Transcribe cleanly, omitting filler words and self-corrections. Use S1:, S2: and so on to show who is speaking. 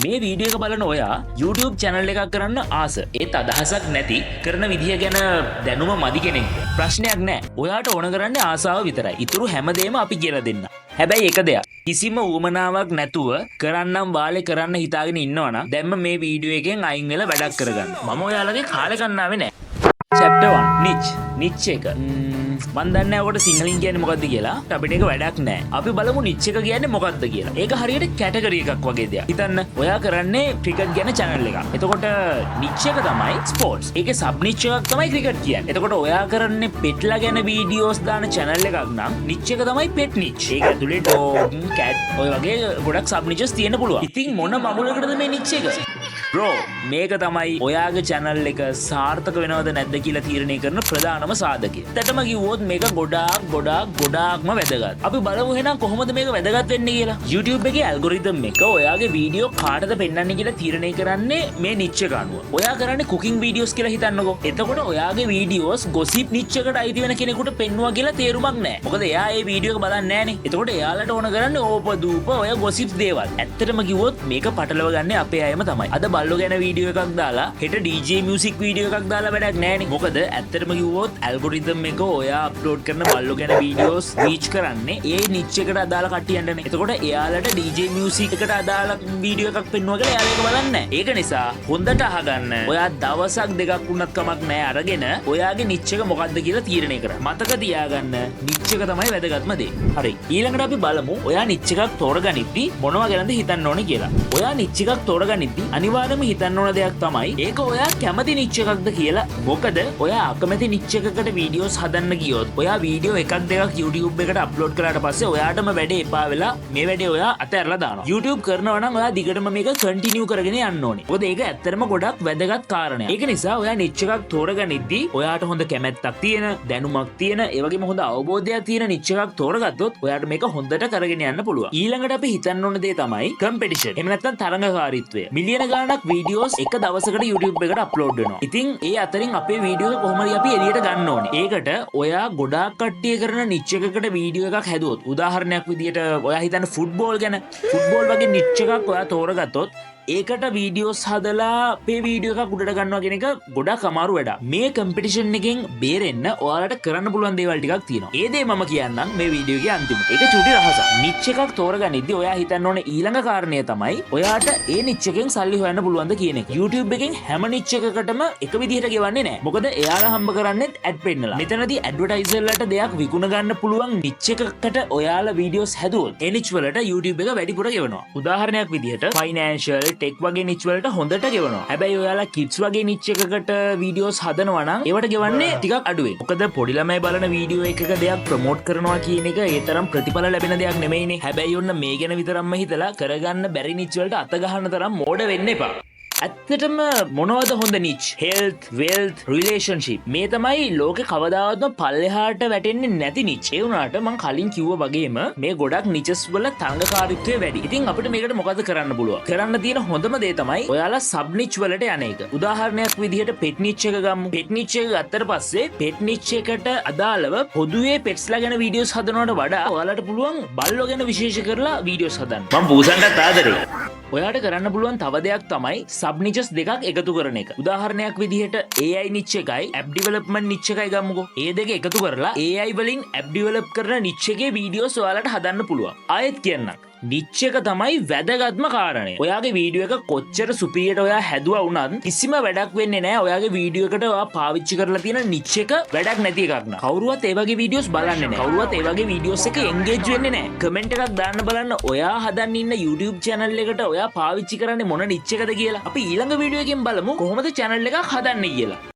S1: මේ වීඩියෝ එක බලන ඔයා YouTube channel එකක් කරන්න ආස. ඒත් අදහසක් නැති කරන විදිය ගැන දැනුම මදි කෙනෙක්ද? ප්‍රශ්නයක් නැහැ. ඔයාට ඕන කරන්නේ ආසාව විතරයි. ඊටු හැමදේම අපි කියලා දෙන්න. හැබැයි එක දෙයක්. කිසිම උවමනාවක් නැතුව කරන්නම් වාලේ කරන්න හිතාගෙන ඉන්නවනම් දැම්ම මේ වීඩියෝ එකෙන් අයින් වෙලා වැඩක් කරගන්න. මම ඔයාලගේ කාලේ කන්නාවේ නැහැ. Chapter 1 නිච් එක මන් දන්නේ ඔකට සිංහලෙන් කියන්නේ මොකද්ද කියලා. අපිට ඒක වැඩක් නැහැ. අපි බලමු නිච් එක කියන්නේ මොකද්ද කියලා. ඒක හරියට කැටගරි එකක් වගේ දෙයක්. හිතන්න ඔයා කරන්නේ ක්‍රිකට් ගැන channel එකක්. එතකොට නිච් එක තමයි ස්පෝර්ට්ස්. ඒකේ සබ් නිච් එකක් තමයි ක්‍රිකට් කියන්නේ. එතකොට ඔයා කරන්නේ පෙට්ලා ගැන වීඩියෝස් දාන channel එකක් නම් නිච් එක තමයි පෙට් නිච්. ඒක ඇතුලේ ඩොග්, කැට් ඔය වගේ ගොඩක් සබ් නිචස් තියෙන්න පුළුවන්. ඉතින් මොන මමුලකටද මේ නිච් එක? බ්‍රෝ මේක තමයි ඔයාගේ channel එක සාර්ථක වෙනවද නැද්ද කියලා තීරණය කරන ප්‍රධානම සාධකය. ඇත්තටම කිව්වොත් මේක ගොඩාක්ම වැදගත්. අපි බලමු එහෙනම් කොහොමද මේක වැදගත් වෙන්නේ කියලා. YouTube එකේ ඇල්ගොරිතම් එක ඔයාගේ වීඩියෝ කාටද පෙන්වන්නේ කියලා තීරණය කරන්නේ මේ නිච් එක අනුව. ඔයා කරන්නේ කුකින් වීඩියෝස් කියලා හිතන්නකෝ. එතකොට ඔයාගේ වීඩියෝස් ගොසිප් නිච් එකට අයිති වෙන කෙනෙකුට පෙන්වුවා කියලා තේරුමක් නැහැ. මොකද එයා ඒ වීඩියෝ එක බලන්නේ නැහනේ. එතකොට එයාලට ඕන කරන්නේ ඕපදූප ඔය ගොසිප්ස් දේවල්. ඇත්තටම කිව්වොත් මේක පටලව ගන්නේ අපේ අයම තමයි. අද බල්ලෝ ගැන වීඩියෝ එකක් දාලා හෙට DJ මියුසික් වීඩියෝ එකක් දාලා වැඩක් නැහනේ. මොකද ඇත්තටම කිව්වොත් ඇල්ගොරිතම් එක ඔයා අප්ලෝඩ් කරන බල්ලෝ ගැන වීඩියෝස් රීච් කරන්නේ ඒ නිච් එකට අදාළ කට්ටියන්ටනේ. එතකොට එයාලට DJ මියුසික් එකට අදාළ වීඩියෝ එකක් පෙන්වුවා කියලා එයාලා ඒක බලන්නේ නැහැ. ඒක නිසා හොඳට අහගන්න. ඔයා දවසක් දෙකක් වුණත් කමක් නැහැ අරගෙන ඔයාගේ නිච් එක මොකද්ද කියලා තීරණය කරන්න. මතක තියාගන්න නිච් එක තමයි වැදගත්ම දේ. හරි. ඊළඟට අපි බලමු ඔයා නිච් එකක් තෝරගනිද්දි මොනවා ගැනද හිතන්න ඕනේ කියලා. ඔයා නිච් එකක් තෝරගනිද්දි අනිවාර්යයෙන්ම හිතන්න ඕන දෙයක් තමයි ඒක ඔයා කැමති නිච් එකක්ද කියලා. මොකද ඔයා අකමැති නිච් එකකට වීඩියෝස් හදන්න ගියොත් ඔයා වීඩියෝ එකක් දෙකක් YouTube එකට අප්ලෝඩ් කළාට පස්සේ ඔයාටම වැඩේ එපා වෙලා මේ වැඩේ ඔයා අතහැරලා දානවා. YouTube කරනවා නම් ඔයා දිගටම මේක කන්ටිනියු කරගෙන යන්න ඕනේ. මොකද ඒක ඇත්තටම ගොඩක් වැදගත් කාරණයක්. ඒක නිසා ඔයා නිච් එකක් තෝරගනිද්දි ඔයාට හොඳ කැමැත්තක් තියෙන, දැනුමක් තියෙන, ඒ වගේම හොඳ අවබෝධයක් තියෙන නිච් එකක් තෝරගත්තොත් ඔයාට මේක හොඳට කරගෙන යන්න පුළුවන්. ඊළඟට අපි හිතන්න ඕන දේ තමයි කම්පිටිෂන්. එහෙම නැත්නම් තරඟකාරීත්වය. මිලියන ගාණක් වීඩියෝස් එක දවසකට YouTube එකට අප්ලෝඩ් වෙනවා. ඉතින් ඒ අතරින් අපේ වීඩියෝ එක කොහොමද අපි එළියට ගන්න ඕනේ? ඒකට ඔයා ගොඩාක් කට්ටිය කරන නිච් එකකට වීඩියෝ එකක් හැදුවොත්, උදාහරණයක් විදියට ඔයා හිතන්න ෆුට්බෝල් ගැන, ෆුට්බෝල් වගේ නිච් එකක් ඔයා තෝරගත්තොත් ඒකට වීඩියෝස් හදලා අපේ වීඩියෝ එකක් උඩට ගන්නවා කියන එක ගොඩක් අමාරු වැඩක්. මේ කම්පිටිෂන් එකෙන් බේරෙන්න ඔයාලට කරන්න පුළුවන් දේවල් ටිකක් තියෙනවා. ඒ දේ මම කියන්නම් මේ වීඩියෝ එකේ අන්තිමට. ඒක චුටි රහසක්. නිච් එකක් තෝරගනිද්දි ඔයා හිතන්න ඕනේ ඊළඟ කාරණය තමයි ඔයාට ඒ නිච් එකෙන් සල්ලි හොයන්න පුළුවන්ද කියන එක. YouTube එකෙන් හැම නිච් එකකටම එක විදිහට ගෙවන්නේ නැහැ. මොකද එයාලා හම්බ කරන්නේත් ඇඩ් පෙන්නලා. මෙතනදී ඇඩ්වර්ටයිසර්ලට දෙයක් විකුණ ගන්න පුළුවන් නිච් එකකට ඔයාලා වීඩියෝස් හැදුවොත් ඒ නිච් වලට YouTube එක වැඩිපුර ගෙවනවා. උදාහරණයක් විදිහට ෆයිනෑන්ෂල් ටෙක් වගේ නිච් වලට හොඳට ගෙවනවා. හැබැයි ඔයාලා කිඩ්ස් වගේ නිච් එකකට වීඩියෝස් හදනවා නම් ඒවට ගෙවන්නේ ටිකක් අඩුවෙන්. මොකද පොඩි ළමයි බලන වීඩියෝ එකක දෙයක් ප්‍රොමෝට් කරනවා කියන එක ඒ තරම් ප්‍රතිඵල ලැබෙන දෙයක් නෙමෙයිනේ. හැබැයි ඔන්න මේ ගැන විතරක්ම හිතලා කරගන්න බැරි නිච් වලට අත ගහන්න තරම් මෝඩ වෙන්න එපා. ඇත්තටම මොනවද හොඳ නිච්? Health, වෙල්ත්, relationship. මේ තමයි ලෝකේ කවදාවත්ම පල්ලෙහාට වැටෙන්නේ නැති නිච්. ඒ වුණාට මම කලින් කිව්වා වගේම මේ ගොඩක් නිචස් වල තරඟකාරීත්වය වැඩි. ඉතින් අපිට මේකට මොකද කරන්න පුළුවන්? කරන්න තියෙන හොඳම දේ තමයි ඔයාලා සබ් නිච් වලට යන එක. උදාහරණයක් විදිහට පෙට් නිච් එක ගමු. පෙට් නිච් එක ගත්තට පස්සේ පෙට් නිච් එකට අදාළව පොදුවේ පෙට්ස්ලා ගැන වීඩියෝස් හදනවට වඩා ඔයාලට පුළුවන් බල්ලෝ ගැන විශේෂ කරලා වීඩියෝස් හදන්න. මම බූසන්ටත් ආදරේ. ඔයාට කරන්න පුළුවන් තව දෙයක් තමයි සබ් නිචස් දෙකක් එකතු කරන එක. උදාහරණයක් විදිහට AI නිච් එකයි ඇප් ඩෙවලොප්මන්ට් නිච් එකයි ගමුකෝ. ඒ දෙක එකතු කරලා AI වලින් ඇප් ඩෙවලොප් කරන නිච් එකේ වීඩියෝස් ඔයාලට හදන්න පුළුවන්. ආයෙත් කියන්නම්. නිච් එක තමයි වැදගත්ම කාරණය. ඔයාගේ වීඩියෝ එක කොච්චර සුපිරියට ඔයා හැදුවා වුණත් කිසිම වැඩක් වෙන්නේ නැහැ. ඔයාගේ වීඩියෝ එකට ඔයා පාවිච්චි කරලා තියෙන නිච් එක වැඩක් නැති එකක් නා. කවුරුවත් ඒ වගේ වීඩියෝස් බලන්නේ නැහැ. කවුරුවත් ඒ වගේ වීඩියෝස් එක එන්ගේජ් වෙන්නේ නැහැ. කමෙන්ට් එකක් දාන්න බලන්න ඔයා හදන්න ඉන්න YouTube channel එකට ඔයා පාවිච්චි කරන්නේ මොන නිච් එකද කියලා. අපි ඊළඟ වීඩියෝ එකෙන් බලමු කොහොමද channel එකක් හදන්නේ කියලා.